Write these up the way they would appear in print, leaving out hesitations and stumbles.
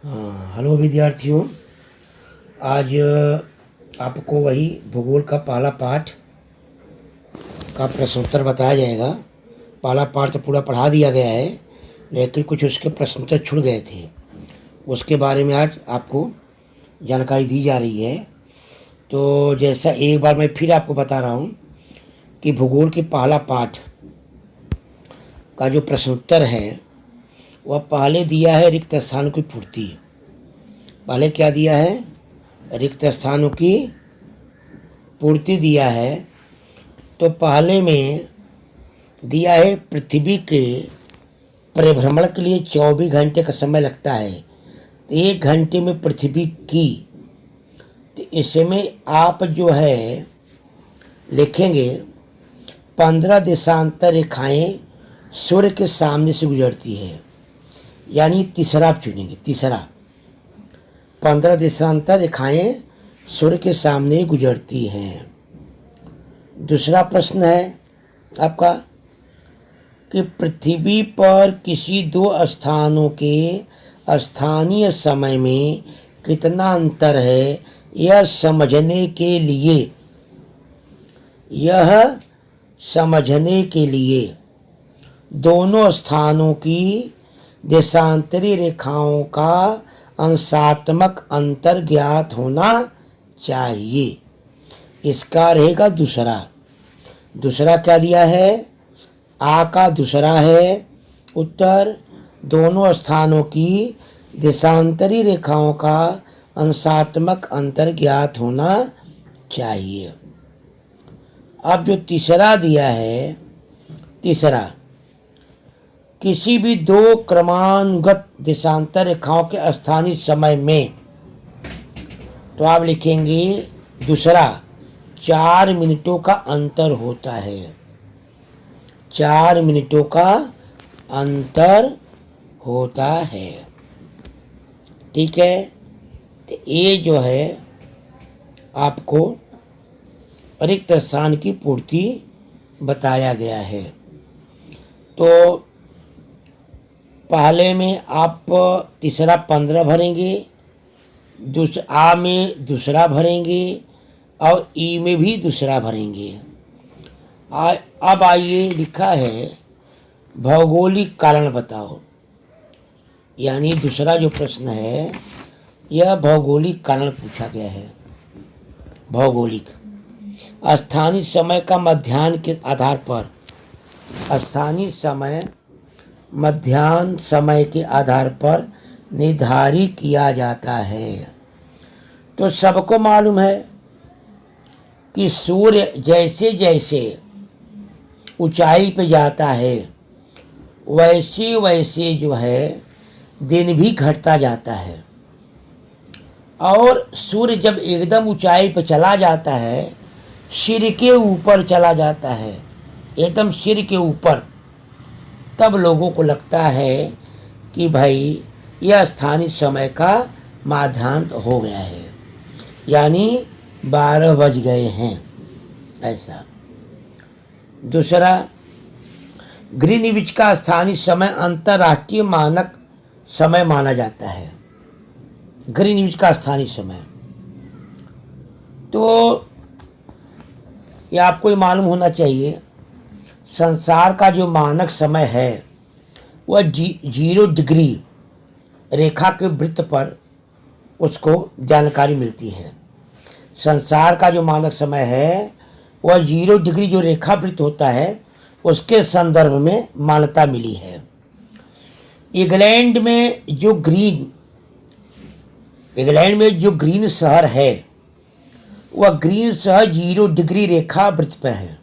हाँ, हेलो विद्यार्थियों। आज आपको वही भूगोल का पहला पाठ का प्रश्न उत्तर बताया जाएगा। पहला पाठ तो पूरा पढ़ा दिया गया है, लेकिन कुछ उसके प्रश्न उत्तर छूट गए थे, उसके बारे में आज आपको जानकारी दी जा रही है। तो जैसा एक बार मैं फिर आपको बता रहा हूँ कि भूगोल के पहला पाठ का जो प्रश्न उत्तर है वह पहले दिया है रिक्त स्थानों की पूर्ति। पहले क्या दिया है? रिक्त स्थानों की पूर्ति दिया है। तो पहले में दिया है पृथ्वी के परिभ्रमण के लिए 24 घंटे का समय लगता है, तो 1 घंटे में पृथ्वी की। तो इसमें आप जो है लिखेंगे 15 देशांतर रेखाएं सूर्य के सामने से गुजरती है, यानी तीसरा आप चुनेंगे। तीसरा 15 देशांतर रेखाएं सूर्य के सामने गुजरती हैं। दूसरा प्रश्न है आपका कि पृथ्वी पर किसी 2 स्थानों के स्थानीय समय में कितना अंतर है, यह समझने के लिए दोनों स्थानों की देशांतरी रेखाओं का अंशात्मक अंतर ज्ञात होना चाहिए। इसका रहेगा दूसरा क्या दिया है? आ का दूसरा है उत्तर, दोनों स्थानों की देशांतरी रेखाओं का अंशात्मक अंतर ज्ञात होना चाहिए। अब जो तीसरा दिया है, तीसरा किसी भी 2 क्रमानुगत देशांतर रेखाओं के स्थानीय समय में, तो आप लिखेंगे दूसरा 4 मिनटों का अंतर होता है। 4 मिनटों का अंतर होता है, ठीक है। तो ये जो है आपको रिक्त स्थान की पूर्ति बताया गया है। तो पहले में आप तीसरा 15 भरेंगे, आ में दूसरा भरेंगे और ई में भी दूसरा भरेंगे। अब आइए, लिखा है भौगोलिक कारण बताओ, यानी दूसरा जो प्रश्न है यह भौगोलिक कारण पूछा गया है। भौगोलिक स्थानीय समय का मध्याह्न के आधार पर, स्थानीय समय मध्याह्न समय के आधार पर निर्धारित किया जाता है। तो सबको मालूम है कि सूर्य जैसे जैसे ऊंचाई पे जाता है वैसे वैसे जो है दिन भी घटता जाता है, और सूर्य जब एकदम ऊंचाई पे चला जाता है, सिर के ऊपर चला जाता है, एकदम सिर के ऊपर, तब लोगों को लगता है कि भाई यह स्थानीय समय का माध्यान्ह हो गया है, यानी 12 बज गए हैं, ऐसा। दूसरा, ग्रीनविच का स्थानीय समय अंतर्राष्ट्रीय मानक समय माना जाता है। ग्रीनविच का स्थानीय समय, तो ये आपको ये मालूम होना चाहिए, संसार का जो मानक समय है वह 0 डिग्री रेखा के वृत्त पर उसको जानकारी मिलती है। संसार का जो मानक समय है वह 0 डिग्री जो रेखा वृत्त होता है उसके संदर्भ में मान्यता मिली है। इंग्लैंड में जो ग्रीन शहर है वह ग्रीन शहर 0 डिग्री रेखा वृत्त पर है।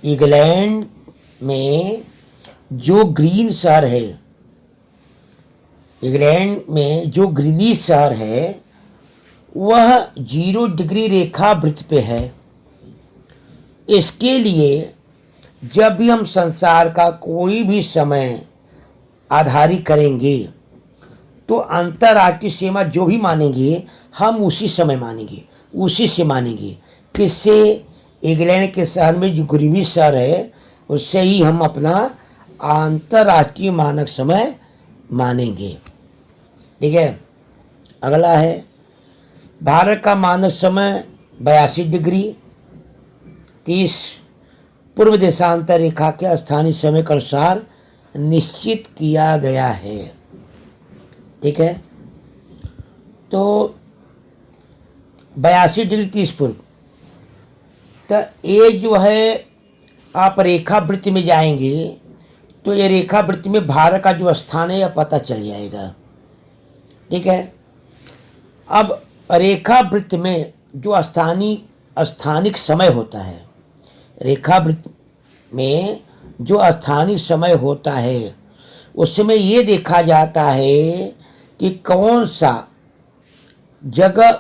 इंग्लैंड में जो ग्रीन शहर है, इंग्लैंड में जो ग्रीनिश शहर है वह 0 डिग्री रेखा वृत्त पे है। इसके लिए जब भी हम संसार का कोई भी समय आधारित करेंगे तो अंतर्राष्ट्रीय सीमा जो भी मानेंगे हम उसी समय मानेंगे, उसी से मानेंगे। किससे? इंग्लैंड के शहर में जो ग्रीनिश शहर है उससे ही हम अपना अंतर्राष्ट्रीय मानक समय मानेंगे। ठीक है। अगला है भारत का मानक समय 82 डिग्री 30 पूर्व देशांतर रेखा के स्थानीय समय के अनुसार निश्चित किया गया है। ठीक है, तो 82 डिग्री 30 पूर्व, तो ये जो है आप रेखा वृत्त में जाएंगे तो ये रेखा वृत्त में भारत का जो स्थान है यह पता चल जाएगा। ठीक है, अब रेखा वृत्त में जो स्थानिक समय होता है, रेखा वृत्त में जो स्थानिक समय होता है उसमें ये देखा जाता है कि कौन सा जगह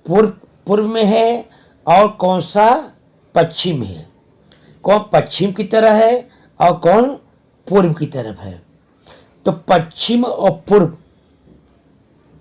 पूर्व में है और कौन सा पश्चिम में है, कौन पश्चिम की तरह है और कौन पूर्व की तरफ है। तो पश्चिम और पूर्व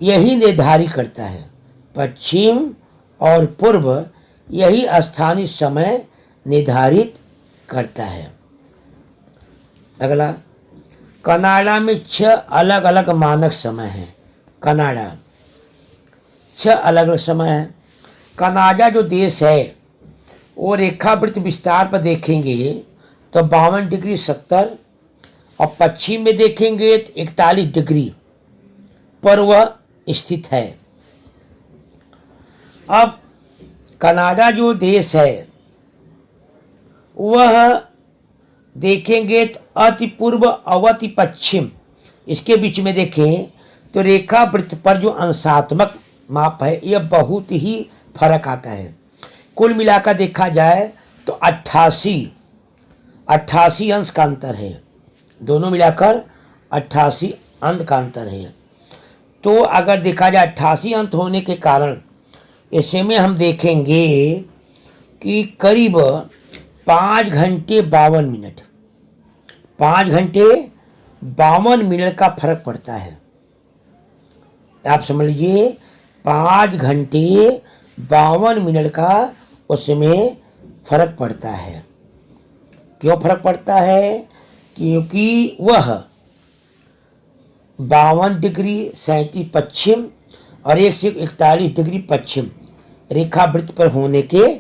यही निर्धारित करता है, पश्चिम और पूर्व यही स्थानीय समय निर्धारित करता है। अगला, कनाडा में 6 अलग अलग मानक समय हैं। कनाडा 6 अलग अलग समय हैं। कनाडा जो देश है वो रेखावृत्त विस्तार पर देखेंगे तो 52 डिग्री 70 और पश्चिम में देखेंगे तो 41 डिग्री पर वह स्थित है। अब कनाडा जो देश है वह देखेंगे तो अति पूर्व और अति पश्चिम, इसके बीच में देखें तो रेखा वृत्त पर जो अंशात्मक माप है यह बहुत ही फर्क आता है। कुल मिलाकर देखा जाए तो 88 अंश का अंतर है, दोनों मिलाकर 88 अंक का अंतर है। तो अगर देखा जाए 88 अंक होने के कारण ऐसे में हम देखेंगे कि करीब 5 घंटे 52 मिनट 5 घंटे 52 मिनट का फर्क पड़ता है। आप समझ लीजिए 5 घंटे 52 मिनट का उसमें फर्क पड़ता है। क्यों फर्क पड़ता है? क्योंकि वह 52 डिग्री 37 पश्चिम और 141 डिग्री पश्चिम रेखा वृत्त पर होने के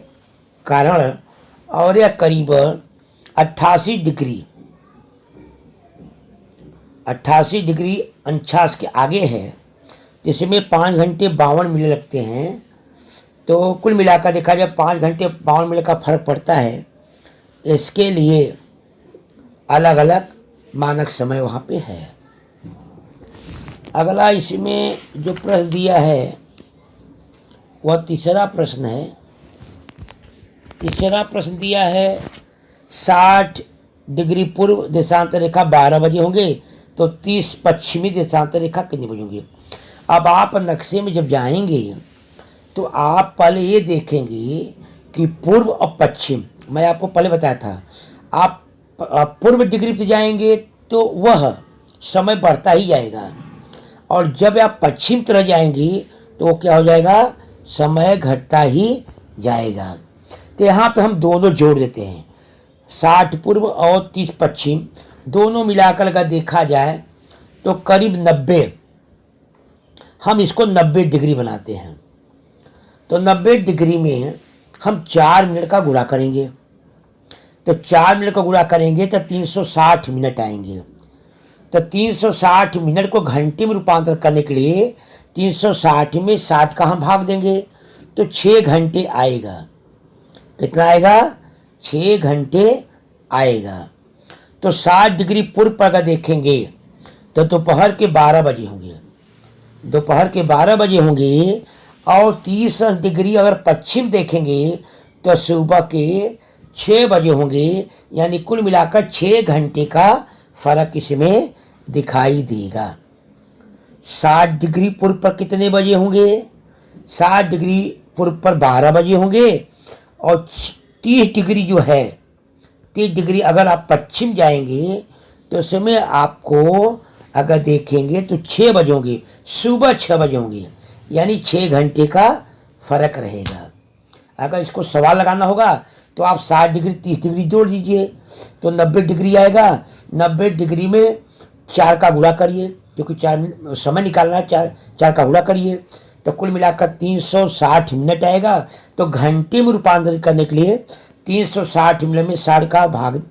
कारण और यह करीब 88 डिग्री 49 के आगे है, जिसमें 5 घंटे 52 मिनट लगते हैं। तो कुल मिलाकर देखा जाए 5 घंटे 52 मिनट का फर्क पड़ता है। इसके लिए अलग अलग मानक समय वहाँ पे है। अगला इसमें जो प्रश्न दिया है वह तीसरा प्रश्न है। तीसरा प्रश्न दिया है 60 डिग्री पूर्व देशांतर रेखा 12 बजे होंगे तो 30 पश्चिमी देशांतर रेखा कितने बजे होंगे। अब आप नक्शे में जब जाएंगे तो आप पहले ये देखेंगे कि पूर्व और पश्चिम, मैं आपको पहले बताया था, आप पूर्व डिग्री पे जाएंगे तो वह समय बढ़ता ही जाएगा और जब आप पश्चिम तरह जाएंगी तो वो क्या हो जाएगा, समय घटता ही जाएगा। तो यहाँ पे हम दोनों जोड़ देते हैं, 60 पूर्व और 30 पश्चिम दोनों मिलाकर अगर देखा जाए तो करीब 90, हम इसको 90 डिग्री बनाते हैं। तो 90 डिग्री में हम 4 मिनट का गुणा करेंगे, तो 4 मिनट का गुणा करेंगे तो 360 मिनट आएंगे। तो 360 मिनट को घंटे में रूपांतर करने के लिए 360 में 60 का हम भाग देंगे तो 6 घंटे आएगा। कितना आएगा? 6 घंटे आएगा। तो 60 डिग्री पूर्व पर अगर देखेंगे तो दोपहर के 12 बजे होंगे, दोपहर के 12 बजे होंगे। और 30 डिग्री अगर पश्चिम देखेंगे तो सुबह के 6 बजे होंगे। यानी कुल मिलाकर 6 घंटे का फर्क इसमें दिखाई देगा। 60 डिग्री पूर्व पर कितने बजे होंगे? 60 डिग्री पूर्व पर 12 बजे होंगे। और 30 डिग्री जो है, 30 डिग्री अगर आप पश्चिम जाएंगे तो उसमें आपको अगर देखेंगे तो 6 बजे होंगे, सुबह 6 बजे होंगे। यानी 6 घंटे का फर्क रहेगा। अगर इसको सवाल लगाना होगा तो आप 60 डिग्री 30 डिग्री जोड़ दीजिए तो 90 डिग्री आएगा। 90 डिग्री में 4 का गुणा करिए, क्योंकि 4 समय निकालना है, 4 का गुणा करिए तो कुल मिलाकर 360 मिनट आएगा। तो घंटे में रूपांतरित करने के लिए 360 मिनट में 60 का भाग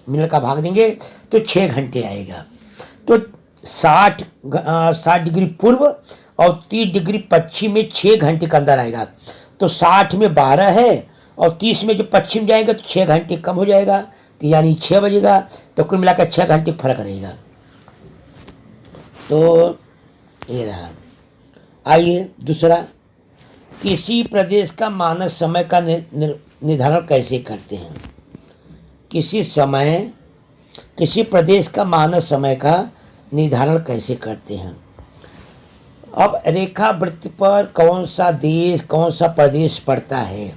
मिनट का भाग देंगे तो 6 घंटे आएगा। तो 60 डिग्री पूर्व और 30 डिग्री पश्चिम में 6 घंटे का अंदर आएगा। तो 60 में 12 है और 30 में जो पश्चिम जाएगा तो 6 घंटे कम हो जाएगा, तो यानी 6 बजेगा। तो कुल मिलाकर 6 घंटे फर्क रहेगा। तो ये रहा। आइए दूसरा, किसी प्रदेश का मानक समय का निर्धारण कैसे करते हैं। किसी प्रदेश का मानक समय का निर्धारण कैसे करते हैं। अब रेखा वृत्त पर कौन सा देश कौन सा प्रदेश पड़ता है।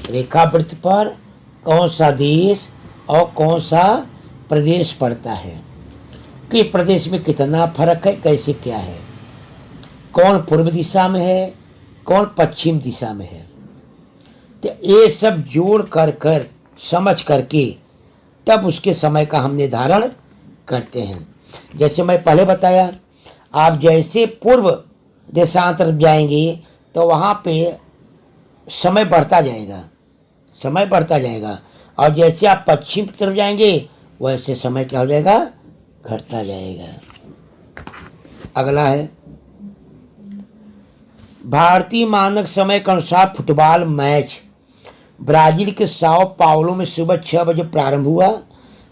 रेखा वृत्त पर कौन सा देश और कौन सा प्रदेश पड़ता है, कि प्रदेश में कितना फर्क है, कैसे क्या है, कौन पूर्व दिशा में है, कौन पश्चिम दिशा में है। तो ये सब जोड़ कर समझ करके तब उसके समय का हम निर्धारण करते हैं। जैसे मैं पहले बताया, आप जैसे पूर्व देशांतर जाएंगे तो वहाँ पे समय बढ़ता जाएगा और जैसे आप पश्चिम की तरफ जाएंगे वैसे समय क्या हो जाएगा, घटता जाएगा। अगला है, भारतीय मानक समय के अनुसार फुटबॉल मैच ब्राजील के साओ पाउलो में सुबह 6 बजे प्रारंभ हुआ।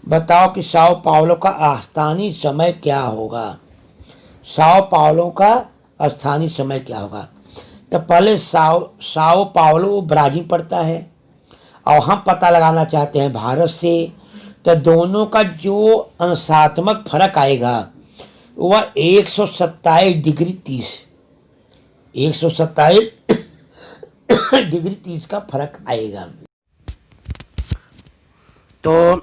बताओ कि साओ पाउलो का स्थानीय समय क्या होगा। साओ पाउलो का स्थानीय समय क्या होगा। तो पहले साओ पाउलो ब्राजील पड़ता है और हम पता लगाना चाहते हैं भारत से। तो दोनों का जो अंशात्मक फर्क आएगा वह 127 डिग्री 30 127 डिग्री 30 का फर्क आएगा। तो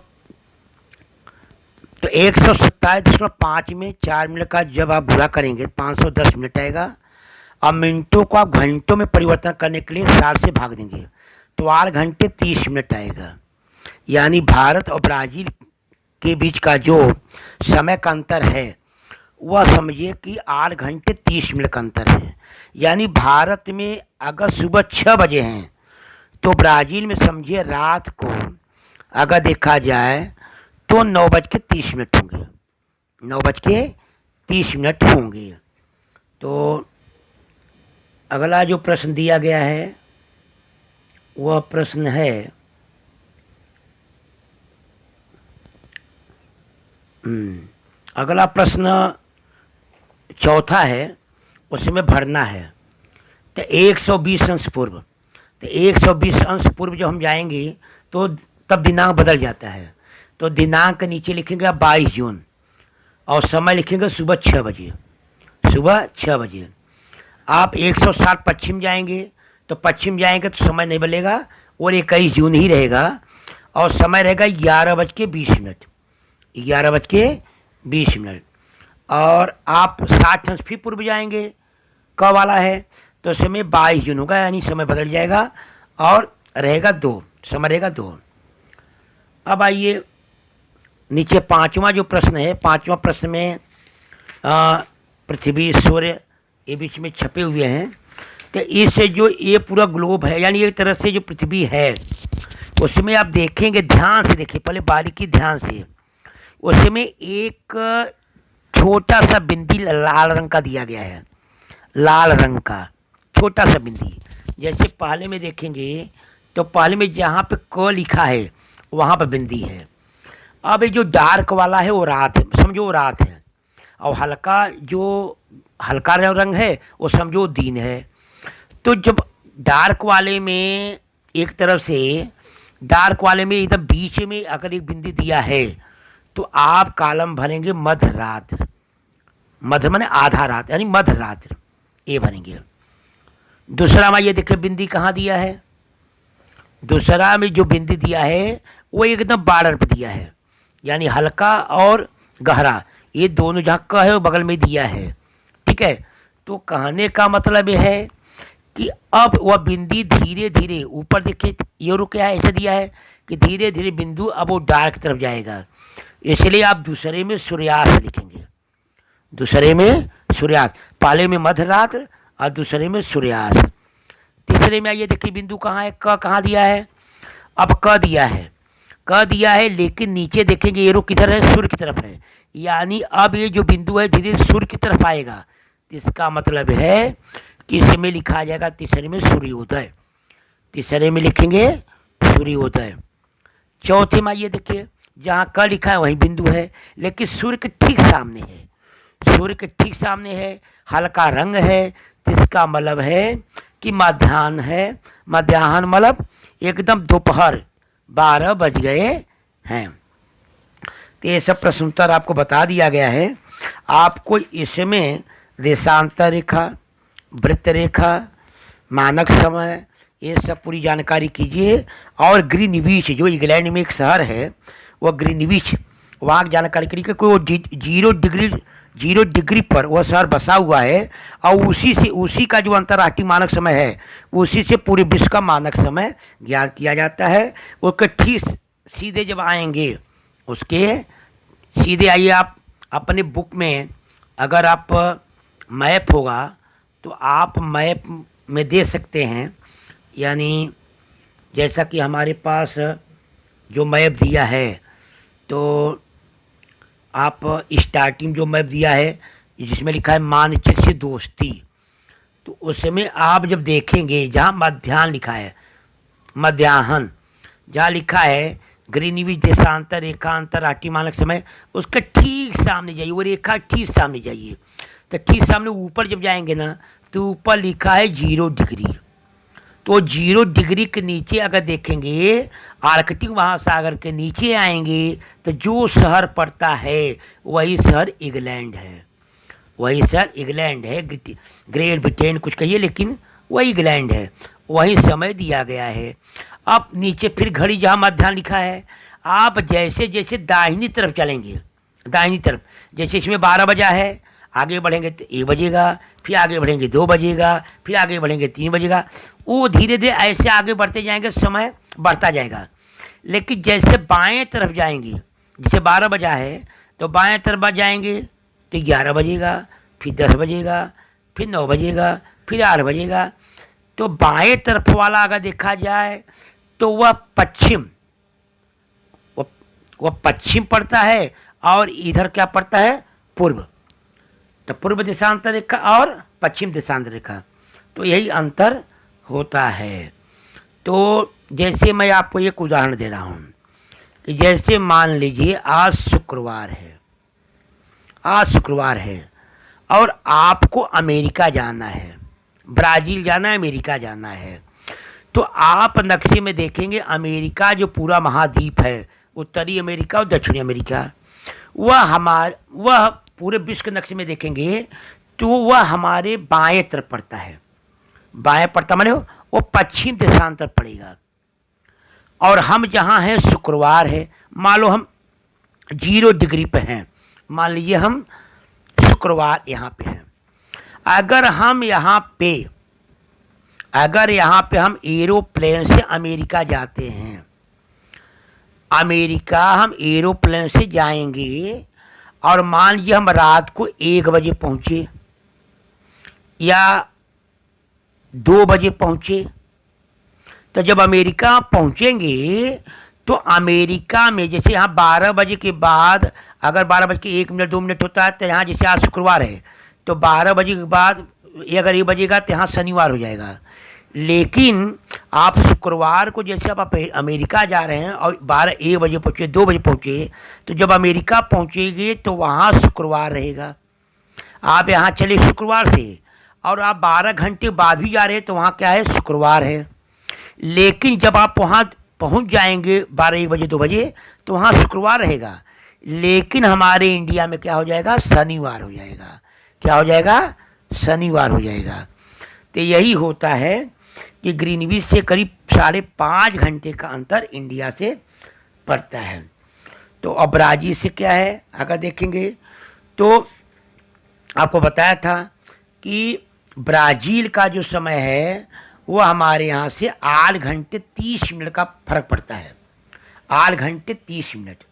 127.5 में 4 मिनट का जब आप गुणा करेंगे 510 मिनट आएगा। अब मिनटों को आप घंटों में परिवर्तन करने के लिए 60 से भाग देंगे तो 8 घंटे 30 मिनट आएगा। यानी भारत और ब्राज़ील के बीच का जो समय का अंतर है वह समझिए कि 8 घंटे 30 मिनट का अंतर है। यानी भारत में अगर सुबह 6 बजे हैं तो ब्राज़ील में समझिए रात को अगर देखा जाए तो 9:30 होंगे, 9:30 होंगे। तो अगला जो प्रश्न दिया गया है वह प्रश्न है अगला प्रश्न चौथा है, उसमें भरना है। तो 120 अंश पूर्व, तो 120 अंश पूर्व जब हम जाएंगे तो तब दिनांक बदल जाता है। तो दिनांक नीचे लिखेंगे 22 जून और समय लिखेंगे सुबह 6 बजे। आप 160 पश्चिम जाएंगे तो तो समय नहीं बदलेगा और 21 जून ही रहेगा और समय रहेगा 11:20। और आप 60 अंश फिर पूर्व जाएंगे, कब वाला है तो समय 22 जून होगा, यानी समय बदल जाएगा और रहेगा 2, समय रहेगा 2। अब आइए नीचे पांचवा जो प्रश्न है, पांचवा प्रश्न में पृथ्वी सूर्य ये बीच में छपे हुए हैं। तो इससे जो ये पूरा ग्लोब है यानी एक तरह से जो पृथ्वी है उसमें आप देखेंगे, ध्यान से देखिए, पहले बारीकी ध्यान से, उसमें एक छोटा सा बिंदी लाल रंग का दिया गया है, लाल रंग का छोटा सा बिंदी। जैसे पहले में देखेंगे तो पहले में जहाँ पे क लिखा है वहाँ पर बिंदी है। अब ये जो डार्क वाला है वो रात है, समझो वो रात है, और हल्का रंग है वो समझो दिन है। तो जब डार्क वाले में एक तरफ से डार्क वाले में एकदम बीच में अगर एक बिंदी दिया है तो आप कॉलम भरेंगे मध्य रात्रि, मध्य माने आधा रात यानी मध्य रात्रि, ये भरेंगे। दूसरा में ये देखिए बिंदी कहाँ दिया है, दूसरा में जो बिंदी दिया है वो एकदम बॉर्डर पे दिया है, यानी हल्का और गहरा, ये दोनों जहाँ का है वो बगल में दिया है, ठीक है। तो कहने का मतलब यह है कि अब वह बिंदी धीरे धीरे ऊपर देखिए ये रुक है, ऐसे दिया है कि धीरे धीरे बिंदु अब वो डार्क तरफ जाएगा। इसलिए आप दूसरे में सूर्यास्त लिखेंगे, दूसरे में सूर्यास्त, पहले में मध्य रात्र और दूसरे में सूर्यास्त। तीसरे में आइए देखिए बिंदु कहाँ है, क कहाँ दिया है, अब क दिया है, क दिया है, लेकिन नीचे देखेंगे एरो किधर है, सूर्य की तरफ है, यानी अब ये जो बिंदु है धीरे धीरे सूर्य की तरफ आएगा। इसका मतलब है कि इसमें लिखा जाएगा तीसरे में सूर्योदय, तीसरे में लिखेंगे सूर्योदय। चौथे में आइए देखिए जहाँ क लिखा है वहीं बिंदु है, लेकिन सूर्य के ठीक सामने है, सूर्य के ठीक सामने है, हल्का रंग है, तो इसका मतलब है कि मध्याह्न है, मध्याह्न मतलब एकदम दोपहर 12 बज गए हैं। तो ये सब प्रश्न उत्तर आपको बता दिया गया है। आपको इसमें देशांतर रेखा, वृत्त रेखा, मानक समय, ये सब पूरी जानकारी कीजिए। और ग्रीनविच जो इंग्लैंड में एक शहर है वह ग्रीनविच, वहाँ की जानकारी करिए क्योंकि वो 0 डिग्री पर वह शहर बसा हुआ है और उसी का जो अंतर्राष्ट्रीय मानक समय है उसी से पूरे विश्व का मानक समय ज्ञात किया जाता है। उसके ठीक सीधे जब आएंगे, उसके सीधे आइए आप अपने बुक में, अगर आप मैप होगा तो आप मैप में दे सकते हैं, यानी जैसा कि हमारे पास जो मैप दिया है, तो आप स्टार्टिंग जो मैप दिया है जिसमें लिखा है मानचित्र से दोस्ती, तो उसमें आप जब देखेंगे जहाँ मध्याह्न लिखा है, मध्याह्न जहाँ लिखा है ग्रीनविच देशांतर रेखा अंतर्राष्ट्रीय मानक समय, उसके ठीक सामने जाइए, वो रेखा ठीक सामने जाइए, तो ठीक सामने ऊपर जब जाएंगे ना तो ऊपर लिखा है 0 डिग्री, तो 0 डिग्री के नीचे अगर देखेंगे आर्कटिक महासागर के नीचे आएंगे तो जो शहर पड़ता है वही शहर इंग्लैंड है, वही शहर इंग्लैंड है, ग्रेट ब्रिटेन कुछ कहिए लेकिन वही इंग्लैंड है, वही समय दिया गया है। अब नीचे फिर घड़ी जहाँ मध्याह्न लिखा है, आप जैसे जैसे दाहिनी तरफ चलेंगे, दाहिनी तरफ जैसे इसमें 12 बजा है, आगे बढ़ेंगे तो 1 बजेगा, फिर आगे बढ़ेंगे 2 बजेगा, फिर आगे बढ़ेंगे 3 बजेगा, वो धीरे धीरे ऐसे आगे बढ़ते जाएंगे, समय बढ़ता जाएगा। लेकिन जैसे बाएं तरफ जाएंगे, जैसे 12 बजा है तो बाएं तरफ जाएंगे तो 11 बजेगा, फिर 10 बजेगा, फिर 9 बजेगा, फिर 8 बजेगा। तो बाएं तरफ वाला अगर देखा जाए तो वह पश्चिम, वह पश्चिम पड़ता है और इधर क्या पड़ता है, पूर्व। तो पूर्व देशांतर रेखा और पश्चिम देशांतर रेखा, तो यही अंतर होता है। तो जैसे मैं आपको एक उदाहरण दे रहा हूँ कि जैसे मान लीजिए आज शुक्रवार है, आज शुक्रवार है और आपको अमेरिका जाना है, ब्राज़ील जाना है, अमेरिका जाना है, तो आप नक्शे में देखेंगे अमेरिका जो पूरा महाद्वीप है, उत्तरी अमेरिका और दक्षिणी अमेरिका, वह पूरे विश्व के नक्शे में देखेंगे तो वह हमारे बाएं तरफ पड़ता है, बाएं पड़ता माने वो पश्चिम देशांतर पड़ेगा। और हम जहाँ हैं शुक्रवार है, मान लो हम 0 डिग्री पे हैं, मान लीजिए हम शुक्रवार यहाँ पे हैं, अगर यहाँ पे हम एरोप्लेन से अमेरिका जाते हैं, अमेरिका हम एरोप्लेन से जाएंगे और मान लीजिए हम रात को 1 बजे पहुँचे या 2 बजे पहुँचे, तो जब अमेरिका पहुँचेंगे तो अमेरिका में जैसे यहाँ 12 बजे के बाद अगर 12 बज के 1 मिनट 2 मिनट होता है, तो यहाँ जैसे आज शुक्रवार है तो 12 बजे के बाद अगर ये बजेगा तो यहाँ शनिवार हो जाएगा। लेकिन आप शुक्रवार को जैसे आप अमेरिका जा रहे हैं और 1 बजे पहुँचे, 2 बजे पहुँचे, तो जब अमेरिका पहुँचेंगे तो वहाँ शुक्रवार रहेगा। आप यहाँ चले शुक्रवार से और आप 12 घंटे बाद भी जा रहे हैं तो वहाँ क्या है, शुक्रवार है। लेकिन जब आप वहाँ पहुँच जाएंगे 12-1 बजे 2 बजे तो वहाँ शुक्रवार रहेगा, लेकिन हमारे इंडिया में क्या हो जाएगा, शनिवार हो जाएगा। क्या हो जाएगा, शनिवार हो जाएगा। तो यही होता है कि ग्रीनविच से करीब 5.5 घंटे का अंतर इंडिया से पड़ता है। तो अब ब्राज़ील से क्या है, अगर देखेंगे तो आपको बताया था कि ब्राज़ील का जो समय है वो हमारे यहाँ से 8 घंटे 30 मिनट का फर्क पड़ता है, 8 घंटे 30 मिनट।